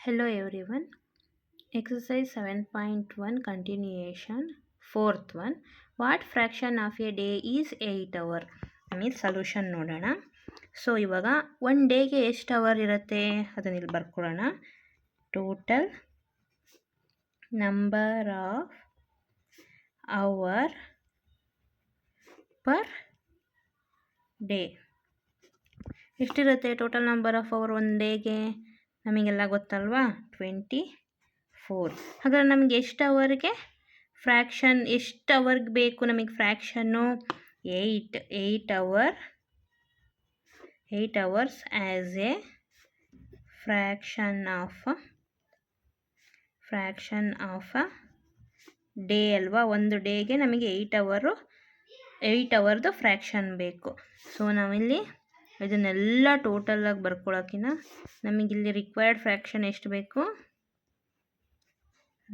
Hello everyone. Exercise 7.1 continuation. Fourth one. What fraction of a day is 8 hour? ಅನ್ನಿ solution ನೋಡೋಣ. So ಇವಾಗ one ಡೇಗೆ ಎಷ್ಟು hour ಇರುತ್ತೆ ಅದನ್ನ ಇಲ್ಲಿ ಬರ್ಕೊಳ್ಳೋಣ. Total number of hour per day ಎಷ್ಟಿರುತ್ತೆ? Total number of hour one ಡೇಗೆ ನಮಗೆಲ್ಲ ಗೊತ್ತಲ್ವಾ, 24. ಹಾಗಾದ್ರೆ ನಮಗೆ ಎಷ್ಟು ಅವರ್ಗೆ ಫ್ರ್ಯಾಕ್ಷನ್, ಎಷ್ಟು ಅವರ್ಗೆ ಬೇಕು ನಮಗೆ ಫ್ರ್ಯಾಕ್ಷನ್ನು? 8 hours as A fraction of a day ಅಲ್ವಾ. ಒಂದು ಡೇಗೆ ನಮಗೆ 8 ಅವರ್ದು ಫ್ರ್ಯಾಕ್ಷನ್ ಬೇಕು. ಸೊ ನಾವಿಲ್ಲಿ ಇದನ್ನೆಲ್ಲ ಟೋಟಲಾಗಿ ಬರ್ಕೊಳ್ಳೋಕ್ಕಿಂತ ನಮಗಿಲ್ಲಿ ರಿಕ್ವೈರ್ಡ್ ಫ್ರ್ಯಾಕ್ಷನ್ ಎಷ್ಟು ಬೇಕು?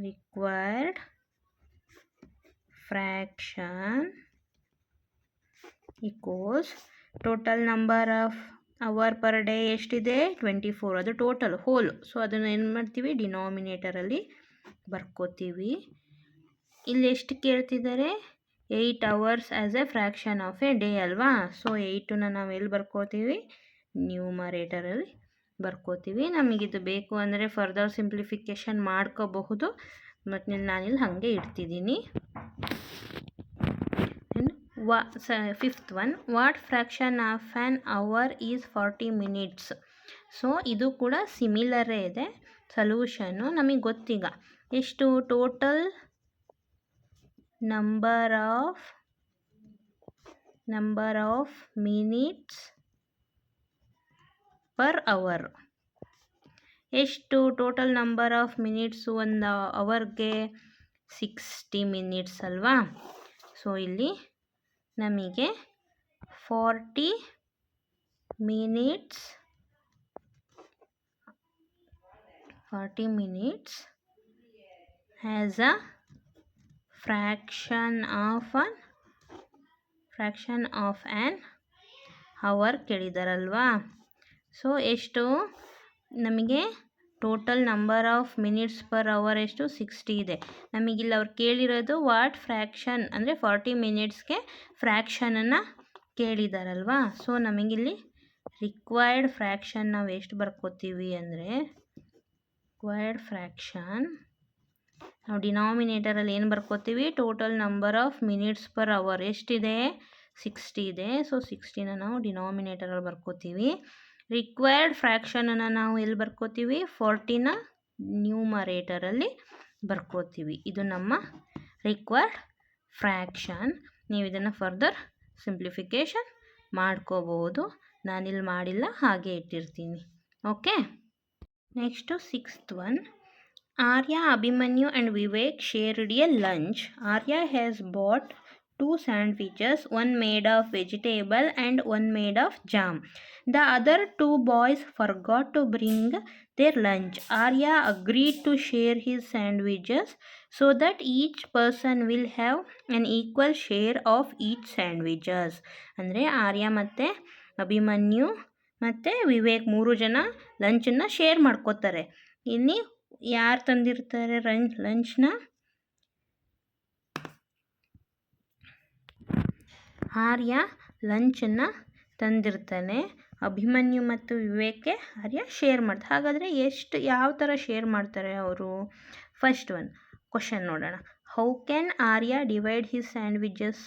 Required fraction equals total number of hour per day ಎಷ್ಟಿದೆ? 24. ಅದು ಟೋಟಲ್ ಹೋಲ್. ಸೊ ಅದನ್ನು ಏನು ಮಾಡ್ತೀವಿ? ಡಿನಾಮಿನೇಟರಲ್ಲಿ ಬರ್ಕೋತೀವಿ. ಇಲ್ಲಿ ಎಷ್ಟು ಕೇಳ್ತಿದ್ದಾರೆ? 8 hours as A fraction of A day ಅಲ್ವಾ. ಸೊ 8ನ ನಾವು ಎಲ್ಲಿ ಬರ್ಕೋತೀವಿ? ನ್ಯೂಮರೇಟರಲ್ಲಿ ಬರ್ಕೋತೀವಿ. ನಮಗಿದು ಬೇಕು ಅಂದರೆ ಫರ್ದರ್ ಸಿಂಪ್ಲಿಫಿಕೇಷನ್ ಮಾಡ್ಕೋಬಹುದು, ಮತ್ತು ನಾನಿಲ್ಲಿ ಹಾಗೆ ಇಡ್ತಿದ್ದೀನಿ. Fifth one. What fraction of an hour is 40 minutes? So ಇದು ಕೂಡ ಸಿಮಿಲರೇ ಇದೆ ಸೊಲ್ಯೂಷನ್ನು. ನಮಗೆ ಗೊತ್ತೀಗ ಎಷ್ಟು? Total number of minutes per hour ಎಷ್ಟು? ಟೋಟಲ್ ನಂಬರ್ ಆಫ್ ಮಿನಿಟ್ಸು ಒಂದು ಅವರ್ಗೆ 60 minutes ಅಲ್ವಾ. ಸೊ ಇಲ್ಲಿ ನಮಗೆ 40 minutes as a fraction of an hour ಕೇಳಿದಾರಲ್ವಾ. ಸೊ ಎಷ್ಟು ನಮಗೆ? Total number of minutes per hour ಎಷ್ಟು? 60 ಇದೆ. ನಮಗಿಲ್ಲಿ ಅವ್ರು ಕೇಳಿರೋದು ವಾಟ್ ಫ್ರ್ಯಾಕ್ಷನ್ ಅಂದರೆ 40 minutesಗೆ ಫ್ರ್ಯಾಕ್ಷನನ್ನು ಕೇಳಿದಾರಲ್ವಾ. ಸೊ ನಮಗಿಲ್ಲಿ ರಿಕ್ವೈರ್ಡ್ ಫ್ರ್ಯಾಕ್ಷನ್ ನಾವು ಎಷ್ಟು ಬರ್ಕೋತೀವಿ ಅಂದರೆ, ರಿಕ್ವೈರ್ಡ್ ಫ್ರ್ಯಾಕ್ಷನ್ ನಾವು ಡಿನಾಮಿನೇಟರಲ್ಲಿ ಏನು ಬರ್ಕೋತೀವಿ? Total number of minutes per hour ಎಷ್ಟಿದೆ? 60 ಇದೆ. ಸೊ 60ನ ನಾವು ಡಿನಾಮಿನೇಟರಲ್ಲಿ ಬರ್ಕೋತೀವಿ. ರಿಕ್ವೈರ್ಡ್ ಫ್ರ್ಯಾಕ್ಷನನ್ನು ನಾವು ಎಲ್ಲಿ ಬರ್ಕೋತೀವಿ? 40ನ ನ್ಯೂಮರೇಟರಲ್ಲಿ ಬರ್ಕೋತೀವಿ. ಇದು ನಮ್ಮ ರಿಕ್ವೈರ್ಡ್ ಫ್ರ್ಯಾಕ್ಷನ್. ನೀವು ಇದನ್ನು ಫರ್ದರ್ ಸಿಂಪ್ಲಿಫಿಕೇಷನ್ ಮಾಡ್ಕೋಬಹುದು. ನಾನಿಲ್ಲಿ ಮಾಡಿಲ್ಲ, ಹಾಗೆ ಇಟ್ಟಿರ್ತೀನಿ. Okay. Next sixth one. Arya, Abhimanyu and Vivek shared a lunch. Arya has bought 2 sandwiches, one made of vegetable and one made of jam. The other 2 boys forgot to bring their lunch. Arya agreed to share his sandwiches so that each person will have an equal share of each sandwiches. ಅಂದರೆ ಆರ್ಯ ಮತ್ತು ಅಭಿಮನ್ಯು ಮತ್ತು ವಿವೇಕ್ 3 ಜನ ಲಂಚನ್ನು share ಮಾಡ್ಕೋತಾರೆ. ಇಲ್ಲಿ ಯಾರು ತಂದಿರ್ತಾರೆ ಲಂಚ್ನ? ಆರ್ಯ ಲಂಚನ್ನು ತಂದಿರ್ತಾನೆ. ಅಭಿಮನ್ಯು ಮತ್ತು ವಿವೇಕ್ಗೆ ಆರ್ಯ share ಮಾಡ್ತಾರೆ. ಹಾಗಾದರೆ ಯಾವ ಥರ ಶೇರ್ ಮಾಡ್ತಾರೆ ಅವರು? ಫಸ್ಟ್ ಒನ್ ಕ್ವಶನ್ ನೋಡೋಣ. How can Arya divide his sandwiches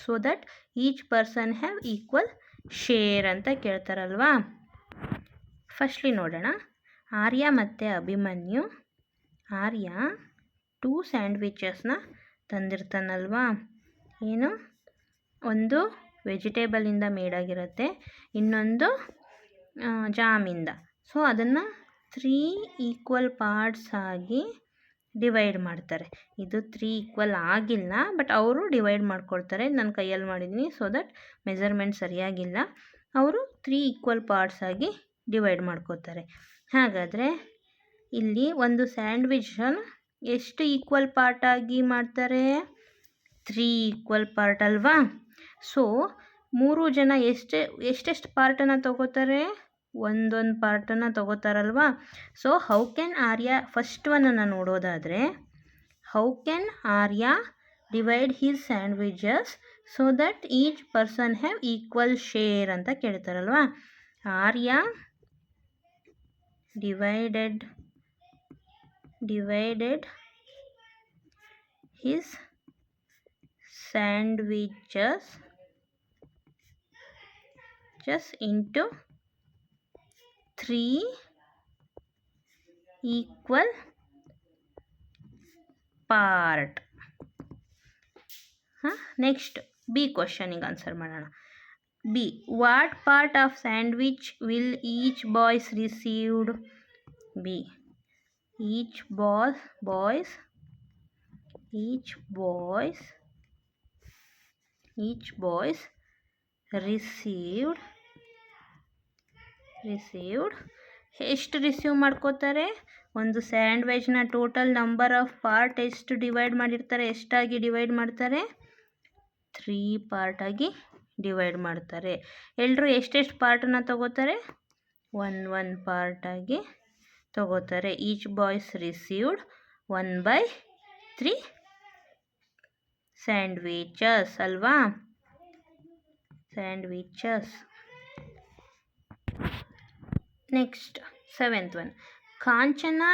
so that each person have equal share ಅಂತ ಕೇಳ್ತಾರಲ್ವಾ. ಫಸ್ಟ್ಲಿ ನೋಡೋಣ. ಆರ್ಯ ಮತ್ತು ಅಭಿಮನ್ಯು, ಆರ್ಯ 2 ಸ್ಯಾಂಡ್ವಿಚಸ್ನ ತಂದಿರ್ತಾನಲ್ವಾ. ಏನು? ಒಂದು ವೆಜಿಟೇಬಲಿಂದ ಮೇಡಾಗಿರುತ್ತೆ, ಇನ್ನೊಂದು ಜಾಮಿಂದ. ಸೊ ಅದನ್ನು 3 ಈಕ್ವಲ್ ಪಾರ್ಟ್ಸ್ ಆಗಿ ಡಿವೈಡ್ ಮಾಡ್ತಾರೆ. ಇದು 3 ಈಕ್ವಲ್ ಆಗಿಲ್ಲ, ಬಟ್ ಅವರು ಡಿವೈಡ್ ಮಾಡ್ಕೊಳ್ತಾರೆ. ನಾನು ಕೈಯಲ್ಲಿ ಮಾಡಿದ್ದೀನಿ, ಸೊ ದಟ್ ಮೆಜರ್ಮೆಂಟ್ ಸರಿಯಾಗಿಲ್ಲ. ಅವರು 3 ಈಕ್ವಲ್ ಪಾರ್ಟ್ಸ್ ಆಗಿ ಡಿವೈಡ್ ಮಾಡ್ಕೋತಾರೆ. ಹಾಗಾದರೆ ಇಲ್ಲಿ ಒಂದು ಸ್ಯಾಂಡ್ವಿಚನ್ನು ಎಷ್ಟು ಈಕ್ವಲ್ ಪಾರ್ಟ್ ಆಗಿ ಮಾಡ್ತಾರೆ? 3 ಈಕ್ವಲ್ ಪಾರ್ಟ್ ಅಲ್ವಾ. ಸೊ 3 ಜನ ಎಷ್ಟೆಷ್ಟು ಪಾರ್ಟನ್ನು ತಗೋತಾರೆ? ಒಂದೊಂದು ಪಾರ್ಟನ್ನು ತಗೋತಾರಲ್ವಾ. So how can Arya first ಒನ್ನನ್ನು ನೋಡೋದಾದರೆ, how can Arya divide his sandwiches so that each person have equal share ಅಂತ ಕೇಳ್ತಾರಲ್ವಾ. Arya divided his sandwiches just into 3 equal part. Next B ಕ್ವಶನಿಗೆ ಆನ್ಸರ್ ಮಾಡೋಣ. B, what part of sandwich will each boys received? B, each boys received ಎಷ್ಟು receive ಮಾಡ್ಕೋತಾರೆ? ಒಂದು ಸ್ಯಾಂಡ್ವಿಚ್ನ total number of part ಎಷ್ಟು divide ಮಾಡಿರ್ತಾರೆ, ಎಷ್ಟಾಗಿ ಡಿವೈಡ್ ಮಾಡ್ತಾರೆ? 3 ಪಾರ್ಟಾಗಿ ಡಿವೈಡ್ ಮಾಡ್ತಾರೆ. ಎಲ್ಲರೂ ಎಷ್ಟೆಷ್ಟು ಪಾರ್ಟನ್ನು ತಗೋತಾರೆ? 1 ಪಾರ್ಟಾಗಿ ತಗೋತಾರೆ. ಈಚ್ ಬಾಯ್ಸ್ ರಿಸೀವ್ಡ್ 1/3 ಸ್ಯಾಂಡ್ವಿಚಸ್ ಅಲ್ವಾ, sandwiches. Next 7th one, Kanchana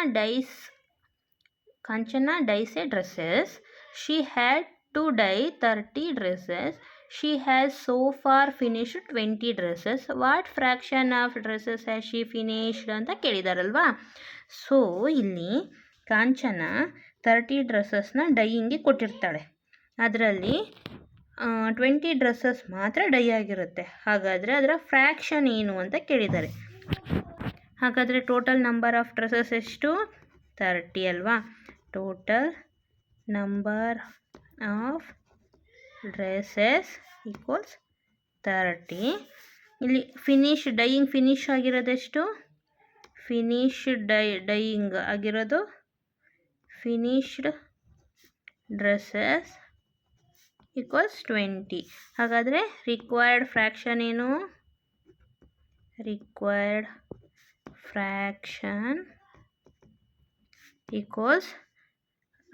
dyes a dresses. She had to dye 30 dresses. She has so far finished 20 dresses. What fraction of dresses has she finished ಅಂತ ಕೇಳಿದಾರಲ್ವಾ. So ಇಲ್ಲಿ ಕಾಂಚನ 30 ಡ್ರೆಸ್ಸಸ್ನ ಡೈಯಿಂಗ್ಗೆ ಕೊಟ್ಟಿರ್ತಾಳೆ. ಅದರಲ್ಲಿ 20 dresses ಮಾತ್ರ dye ಆಗಿರುತ್ತೆ. ಹಾಗಾದರೆ ಅದರ fraction ಏನು ಅಂತ ಕೇಳಿದ್ದಾರೆ. ಹಾಗಾದರೆ ಟೋಟಲ್ ನಂಬರ್ ಆಫ್ ಡ್ರೆಸ್ಸಸ್ ಎಷ್ಟು? 30 ಅಲ್ವಾ. Total number of dresses equals 30. ಇಲ್ಲಿ ಡೈಯಿಂಗ್ ಫಿನಿಶ್ ಆಗಿರೋದೆಷ್ಟು? ಡೈಯಿಂಗ್ ಆಗಿರೋದು ಫಿನಿಶ್ಡ್ ಡ್ರೆಸ್ಸಸ್ ಈಕ್ವಲ್ಸ್ 20. ಹಾಗಾದರೆ ರಿಕ್ವೈರ್ಡ್ ಫ್ರ್ಯಾಕ್ಷನ್ ಏನು? Required fraction equals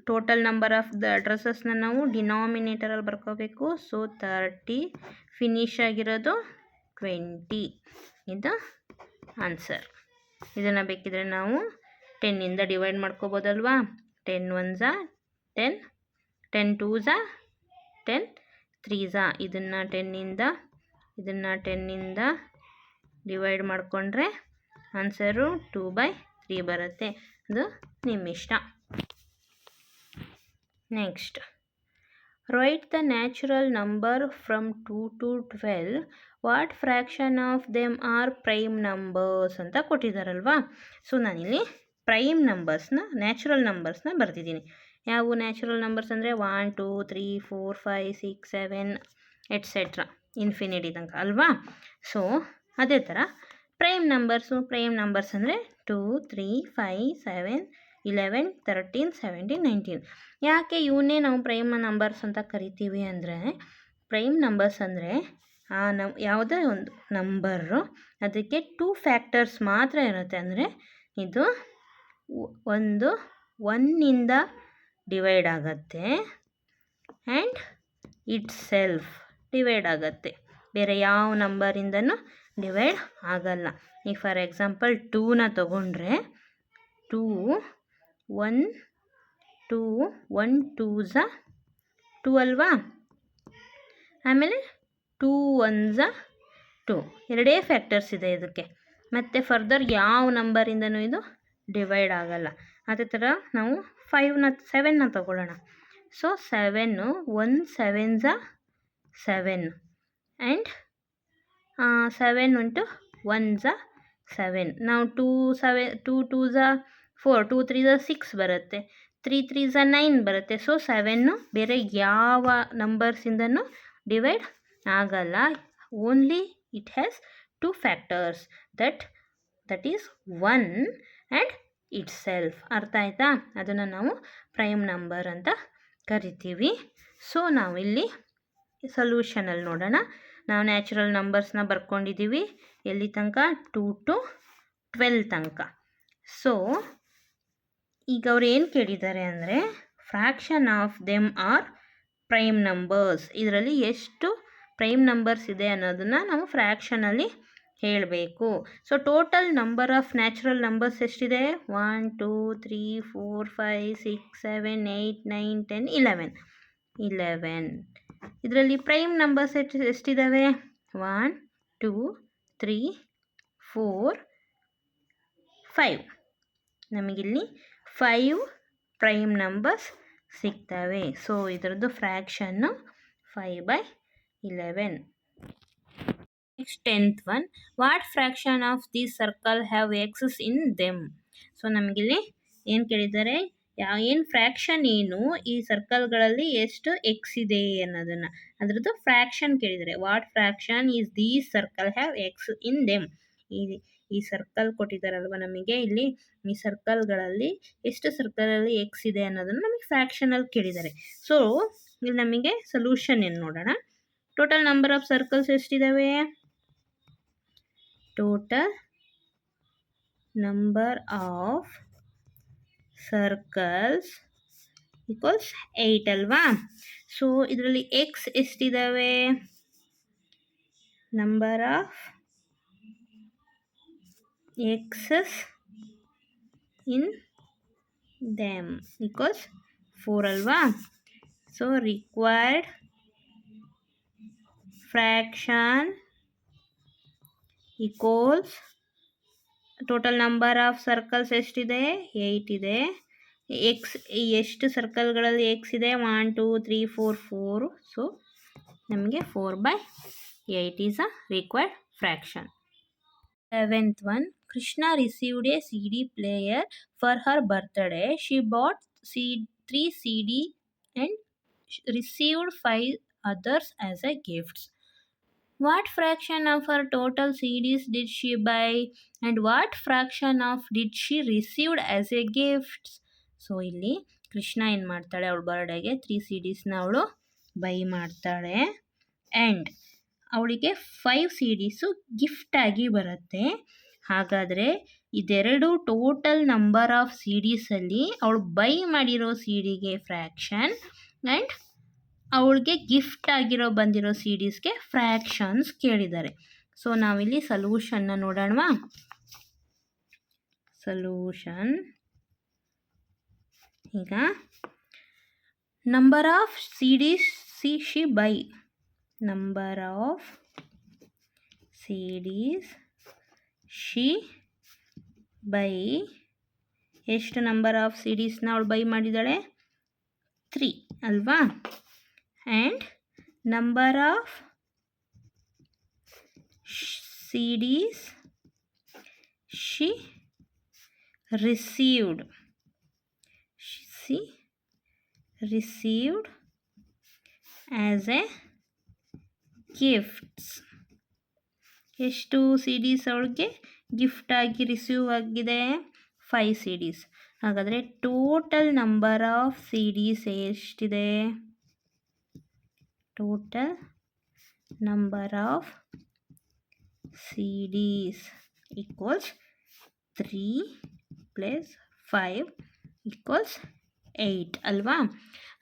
total number of the ಡ್ರೆಸ್ಸಸ್ನ ನಾವು ಡಿನಾಮಿನೇಟರಲ್ಲಿ ಬರ್ಕೋಬೇಕು. ಸೊ 30 ಫಿನಿಶ್ ಆಗಿರೋದು 20. ಇದು ಆನ್ಸರ್. ಇದನ್ನು ಬೇಕಿದ್ರೆ ನಾವು 10ಇಂದ ಡಿವೈಡ್ ಮಾಡ್ಕೋಬೋದಲ್ವಾ. 10 1s 10, 10 2s 10, 3s. ಇದನ್ನು 10ಇಂದ ಡಿವೈಡ್ ಮಾಡಿಕೊಂಡ್ರೆ ಆನ್ಸರು 2/3 ಬರುತ್ತೆ. ಅದು ನಿಮ್ಮ ಇಷ್ಟ. Next, right the natural number from 2 to 12. What fraction of them are prime numbers ಅಂತ ಕೊಟ್ಟಿದ್ದಾರಲ್ವಾ. ಸೊ ನಾನಿಲ್ಲಿ ಪ್ರೈಮ್ ನಂಬರ್ಸ್ನ, ನ್ಯಾಚುರಲ್ ನಂಬರ್ಸ್ನ ಬರ್ತಿದ್ದೀನಿ. ಯಾವುವು ನ್ಯಾಚುರಲ್ ನಂಬರ್ಸ್ ಅಂದರೆ 1 2 3 4 5 6 7 ಎಟ್ಸೆಟ್ರಾ ಇನ್ಫಿನಿಟಿ ತನಕ ಅಲ್ವಾ. ಸೊ ಅದೇ ಥರ ಪ್ರೈಮ್ ನಂಬರ್ಸ್ ಅಂದರೆ 2 3 5 7 11 13 17 19. ಯಾಕೆ ಇವನ್ನೇ ನಾವು ಪ್ರೈಮ್ ನಂಬರ್ಸ್ ಅಂತ ಕರಿತೀವಿ ಅಂದರೆ, ಪ್ರೈಮ್ ನಂಬರ್ಸ್ ಅಂದರೆ ಯಾವುದೇ ಒಂದು ನಂಬರು ಅದಕ್ಕೆ 2 ಫ್ಯಾಕ್ಟರ್ಸ್ ಮಾತ್ರ ಇರುತ್ತೆ. ಅಂದರೆ ಇದು ಒಂದು 1ಇಂದ ಡಿವೈಡ್ ಆಗುತ್ತೆ ಆ್ಯಂಡ್ ಇಟ್ ಸೆಲ್ಫ್ ಡಿವೈಡ್ ಆಗುತ್ತೆ. ಬೇರೆ ಯಾವ ನಂಬರಿಂದನೂ ಡಿವೈಡ್ ಆಗಲ್ಲ. ಈಗ ಫಾರ್ ಎಕ್ಸಾಂಪಲ್ 2ನ ತಗೊಂಡ್ರೆ 2 1 2s 2 ಅಲ್ವಾ. ಆಮೇಲೆ 2 1s 2, ಎರಡೇ ಫ್ಯಾಕ್ಟರ್ಸ್ ಇದೆ ಇದಕ್ಕೆ. ಮತ್ತು ಫರ್ದರ್ ಯಾವ ನಂಬರಿಂದನೂ ಇದು ಡಿವೈಡ್ ಆಗಲ್ಲ. ಅದೇ ಥರ ನಾವು 7ನ ತಗೊಳ್ಳೋಣ. So 7 1 7s 7 and 7 1s 7. ನಾವು 2 2s 4, 2 3s 6 ಬರುತ್ತೆ, 3 3s 9 ಬರುತ್ತೆ. ಸೊ 7 ಬೇರೆ ಯಾವ ನಂಬರ್ಸಿಂದನೂ ಡಿವೈಡ್ ಆಗಲ್ಲ. Only it has 2 factors that is 1 and it self. ಅರ್ಥ ಆಯ್ತಾ? ಅದನ್ನು ನಾವು ಪ್ರೈಮ್ ನಂಬರ್ ಅಂತ ಕರಿತೀವಿ. ಸೊ ನಾವಿಲ್ಲಿ ಸೊಲ್ಯೂಷನಲ್ಲಿ ನೋಡೋಣ. ನಾವು ನ್ಯಾಚುರಲ್ ನಂಬರ್ಸ್ನ ಬರ್ಕೊಂಡಿದ್ದೀವಿ ಎಲ್ಲಿ ತನಕ 2 to 12 ತನಕ. ಸೊ ಈಗ ಅವ್ರು ಏನು ಕೇಳಿದ್ದಾರೆ ಅಂದರೆ fraction of them are prime numbers. ಇದರಲ್ಲಿ ಎಷ್ಟು ಪ್ರೈಮ್ ನಂಬರ್ಸ್ ಇದೆ ಅನ್ನೋದನ್ನು ನಾವು ಫ್ರ್ಯಾಕ್ಷನಲ್ಲಿ ಹೇಳಬೇಕು. So total number of natural numbers ಎಷ್ಟಿದೆ? 1 2 3 4 5 6 7 8 9 10 11. ಇದರಲ್ಲಿ ಪ್ರೈಮ್ ನಂಬರ್ಸ್ ಎಷ್ಟಿದ್ದಾವೆ? 1 2 3 4 5. ನಮಗಿಲ್ಲಿ 5 ಪ್ರೈಮ್ ನಂಬರ್ಸ್ ಸಿಗ್ತವೆ. ಸೊ ಇದರದ್ದು ಫ್ರ್ಯಾಕ್ಷನ್ನು 5/11. Next 10th one, what fraction of this circle have axes in them? So ನಮಗಿಲ್ಲಿ ಏನು ಕೇಳಿದ್ದಾರೆ? ಏನು ಫ್ರ್ಯಾಕ್ಷನ್ ಏನು ಈ ಸರ್ಕಲ್ಗಳಲ್ಲಿ ಎಷ್ಟು ಎಕ್ಸ್ ಇದೆ ಅನ್ನೋದನ್ನು, ಅದರದ್ದು ಫ್ರ್ಯಾಕ್ಷನ್ ಕೇಳಿದ್ದಾರೆ. What fraction is these circle have X in them? ಈ ಸರ್ಕಲ್ ಕೊಟ್ಟಿದ್ದಾರಲ್ವ ನಮಗೆ, ಇಲ್ಲಿ ಈ ಸರ್ಕಲ್ಗಳಲ್ಲಿ ಎಷ್ಟು ಸರ್ಕಲಲ್ಲಿ ಎಕ್ಸ್ ಇದೆ ಅನ್ನೋದನ್ನು ನಮಗೆ ಫ್ರ್ಯಾಕ್ಷನಲ್ಲಿ ಕೇಳಿದ್ದಾರೆ. ಸೊ ಇಲ್ಲಿ ನಮಗೆ ಸೊಲ್ಯೂಷನ್ ಏನು ನೋಡೋಣ. ಟೋಟಲ್ ನಂಬರ್ ಆಫ್ ಸರ್ಕಲ್ಸ್ ಎಷ್ಟಿದ್ದಾವೆ? Total number of circles equals 8 ಅಲ್ವಾ? ಸೊ ಇದರಲ್ಲಿ ಎಕ್ಸ್ ಎಷ್ಟಿದ್ದಾವೆ? Number of x's in them equals 4 ಅಲ್ವಾ? So required fraction equals total number of circles ಎಷ್ಟಿದೆ? 8 ಇದೆ. ಎಕ್ಸ್ ಎಷ್ಟು ಸರ್ಕಲ್ಗಳಲ್ಲಿ ಎಕ್ಸ್ ಇದೆ? 1 2 3 4 4. ಸೊ ನಮಗೆ 4/8 is a required fraction. 7th one, Krishna received a CD player for her birthday. She bought 3 CD and received 5 others as a gifts. What fraction of her total CDs did she buy and what fraction of did she received as a gift? So ಇಲ್ಲಿ ಕೃಷ್ಣ ಏನು ಮಾಡ್ತಾಳೆ, ಅವಳ ಬರ್ಡೇಗೆ 3 CDsನ ಅವಳು by ಮಾಡ್ತಾಳೆ and ಅವಳಿಗೆ 5 CDಸು ಗಿಫ್ಟಾಗಿ ಬರುತ್ತೆ. ಹಾಗಾದರೆ ಇದೆರಡು ಟೋಟಲ್ ನಂಬರ್ ಆಫ್ CDಸಲ್ಲಿ ಅವಳು ಬೈ ಮಾಡಿರೋ CDಗೆ ಫ್ರ್ಯಾಕ್ಷನ್ ಆ್ಯಂಡ್ ಅವಳಿಗೆ ಗಿಫ್ಟ್ ಆಗಿರೋ ಬಂದಿರೋ CDಸ್ಗೆ ಫ್ರ್ಯಾಕ್ಷನ್ಸ್ ಕೇಳಿದ್ದಾರೆ. ಸೊ ನಾವಿಲ್ಲಿ ಸೊಲ್ಯೂಷನ್ನ ನೋಡೋಣವಾ? ಸೊಲ್ಯೂಷನ್, ಈಗ number of CDs she by, number of CDs she by, ಎಷ್ಟು ನಂಬರ್ ಆಫ್ CDsನ ಅವಳು ಬೈ ಮಾಡಿದ್ದಾಳೆ? 3 ಅಲ್ವಾ? And number of CDs she received as a gifts. ಎಷ್ಟು CDs ಅವಳಿಗೆ ಗಿಫ್ಟಾಗಿ ರಿಸೀವ್ ಆಗಿದೆ? 5 CDs. ಹಾಗಾದರೆ ಟೋಟಲ್ ನಂಬರ್ ಆಫ್ CDs ಎಷ್ಟಿದೆ? Total number of CDs equals 3 + 5 = 8 ಅಲ್ವಾ?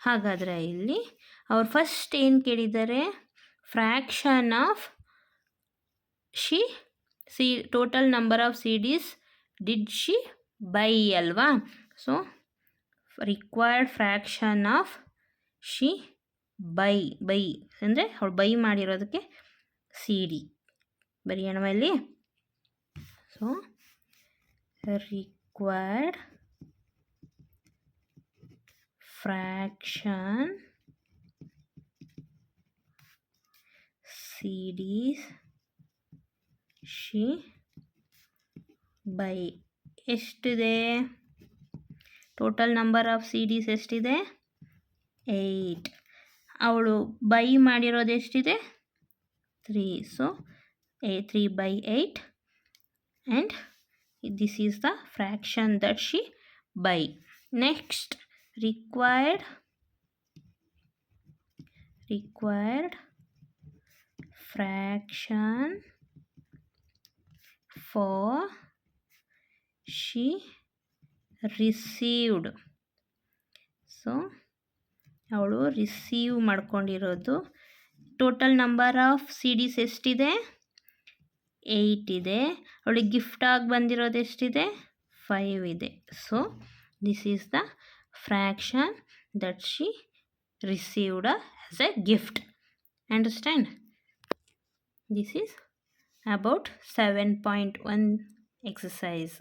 ಹಾಗಾದರೆ ಇಲ್ಲಿ ಅವ್ರು ಫಸ್ಟ್ ಏನು ಕೇಳಿದ್ದಾರೆ? Fraction of total number of CDs did she buy ಅಲ್ವಾ? So required fraction of she buy ಅಂದರೆ ಅವಳು ಬೈ ಮಾಡಿರೋದಕ್ಕೆ CD ಬರೆಯೋಣ ಇಲ್ಲಿ. So required fraction CDs she buy ಎಷ್ಟಿದೆ? ಟೋಟಲ್ ನಂಬರ್ ಆಫ್ CDs ಎಷ್ಟಿದೆ? 8. ಅವಳು ಬೈ ಮಾಡಿರೋದು ಎಷ್ಟಿದೆ? 3. So 3/8 and this is the fraction that she buy. Next, required fraction for she received. So ಅವಳು ರಿಸೀವ್ ಮಾಡ್ಕೊಂಡಿರೋದು. ಟೋಟಲ್ ನಂಬರ್ ಆಫ್ CDs ಎಷ್ಟಿದೆ? 8 ಇದೆ. ಅವಳಿಗೆ ಗಿಫ್ಟಾಗಿ ಬಂದಿರೋದು ಎಷ್ಟಿದೆ? 5 ಇದೆ. So this is the fraction that she received as A gift. Understand? This is about 7.1 exercise.